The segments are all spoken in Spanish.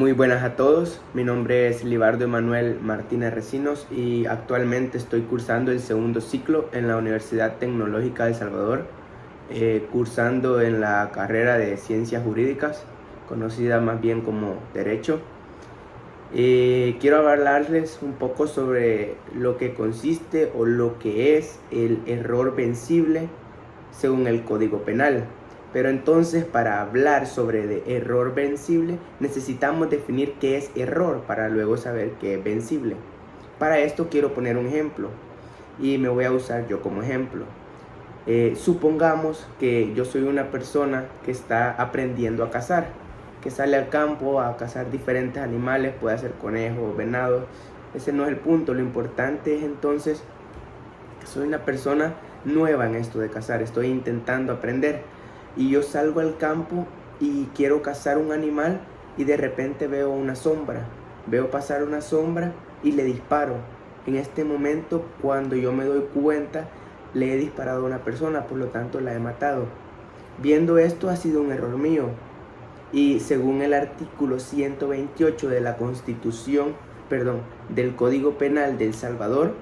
Muy buenas a todos, mi nombre es Libardo Emanuel Martínez Recinos y actualmente estoy cursando el segundo ciclo en la Universidad Tecnológica de El Salvador, cursando en la carrera de Ciencias Jurídicas, conocida más bien como Derecho. Quiero hablarles un poco sobre lo que consiste o lo que es el error vencible según el Código Penal. Pero entonces, para hablar sobre de error vencible, necesitamos definir qué es error para luego saber qué es vencible. Para esto quiero poner un ejemplo y me voy a usar yo como ejemplo. Supongamos que yo soy una persona que está aprendiendo a cazar, que sale al campo a cazar diferentes animales, puede ser conejos, venados. Ese no es el punto, lo importante es entonces que soy una persona nueva en esto de cazar, estoy intentando aprender y yo salgo al campo y quiero cazar un animal y de repente veo una sombra, veo pasar una sombra y le disparo. En este momento, cuando yo me doy cuenta, le he disparado a una persona, por lo tanto la he matado. Viendo esto, ha sido un error mío y según el artículo 128 de la Constitución, del Código Penal de El Salvador,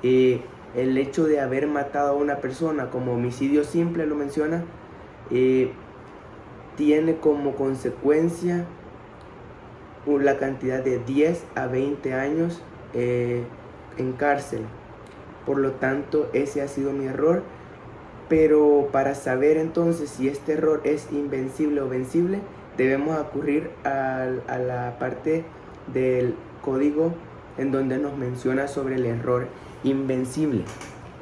el hecho de haber matado a una persona como homicidio simple, lo menciona, tiene como consecuencia la cantidad de 10 a 20 años en cárcel. Por lo tanto, ese ha sido mi error. Pero para saber entonces si este error es invencible o vencible, debemos acudir a la parte del código en donde nos menciona sobre el error invencible.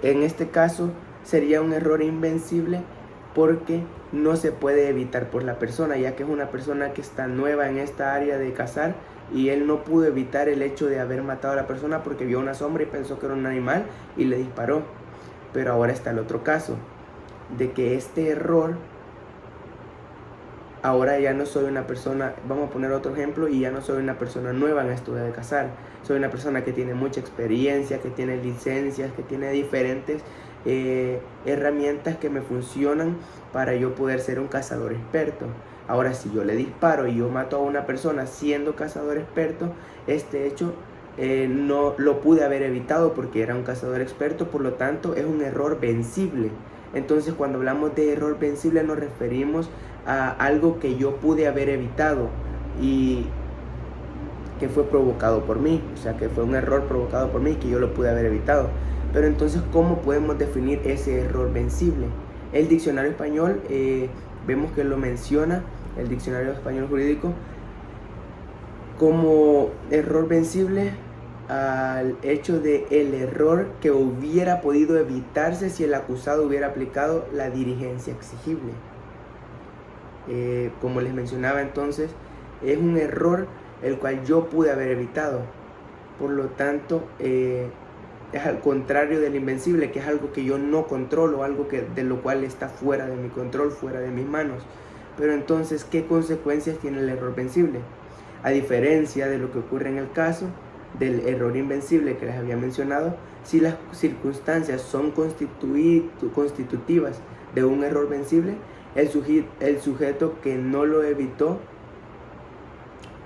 En este caso sería un error invencible porque no se puede evitar por la persona, ya que es una persona que está nueva en esta área de cazar y él no pudo evitar el hecho de haber matado a la persona porque vio una sombra y pensó que era un animal y le disparó. Pero ahora está el otro caso, de que este error, ahora ya no soy una persona, vamos a poner otro ejemplo, y ya no soy una persona nueva en esto de cazar, soy una persona que tiene mucha experiencia, que tiene licencias, que tiene diferentes herramientas que me funcionan para yo poder ser un cazador experto. Ahora, si yo le disparo y yo mato a una persona siendo cazador experto, este hecho no lo pude haber evitado porque era un cazador experto, por lo tanto es un error vencible. Entonces, cuando hablamos de error vencible nos referimos a algo que yo pude haber evitado y que fue provocado por mí, o sea, que fue un error provocado por mí que yo lo pude haber evitado. Pero entonces, ¿cómo podemos definir ese error vencible? El diccionario español, vemos que lo menciona, el diccionario español jurídico, como error vencible al hecho de el error que hubiera podido evitarse si el acusado hubiera aplicado la diligencia exigible. Como les mencionaba entonces, es un error el cual yo pude haber evitado. Por lo tanto, es al contrario del invencible, que es algo que yo no controlo, algo de lo cual está fuera de mi control, fuera de mis manos. Pero entonces, ¿qué consecuencias tiene el error vencible? A diferencia de lo que ocurre en el caso del error invencible que les había mencionado, si las circunstancias son constitutivas de un error vencible, el sujeto que no lo evitó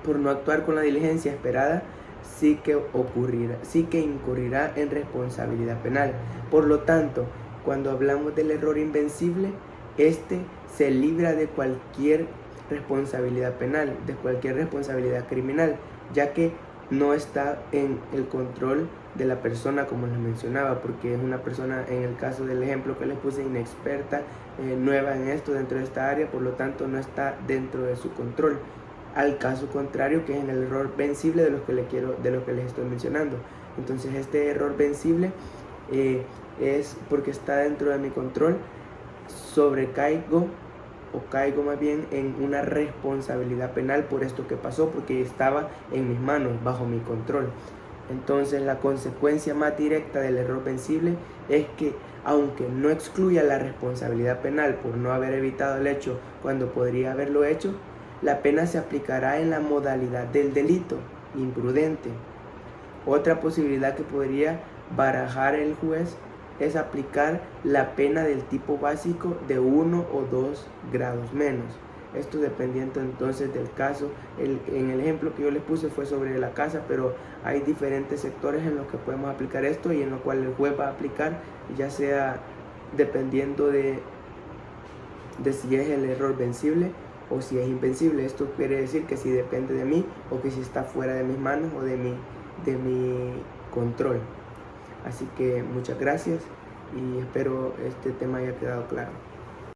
por no actuar con la diligencia esperada sí que incurrirá en responsabilidad penal. Por lo tanto, cuando hablamos del error invencible, este se libra de cualquier responsabilidad penal, de cualquier responsabilidad criminal, ya que no está en el control de la persona, como les mencionaba, porque es una persona, en el caso del ejemplo que les puse, inexperta, nueva en esto, dentro de esta área, por lo tanto no está dentro de su control. Al caso contrario, que es en el error vencible de lo que les estoy mencionando. Entonces, este error vencible es porque está dentro de mi control, caigo más bien en una responsabilidad penal por esto que pasó, porque estaba en mis manos, bajo mi control. Entonces, la consecuencia más directa del error vencible es que, aunque no excluya la responsabilidad penal por no haber evitado el hecho cuando podría haberlo hecho, la pena se aplicará en la modalidad del delito imprudente. Otra posibilidad que podría barajar el juez es aplicar la pena del tipo básico de 1 o 2 grados menos. Esto dependiendo entonces del caso. En el ejemplo que yo les puse fue sobre la casa, pero hay diferentes sectores en los que podemos aplicar esto y en los cuales el juez va a aplicar, ya sea dependiendo de si es el error vencible o si es invencible. Esto quiere decir que si depende de mí o que si está fuera de mis manos o de mi control. Así que muchas gracias y espero este tema haya quedado claro.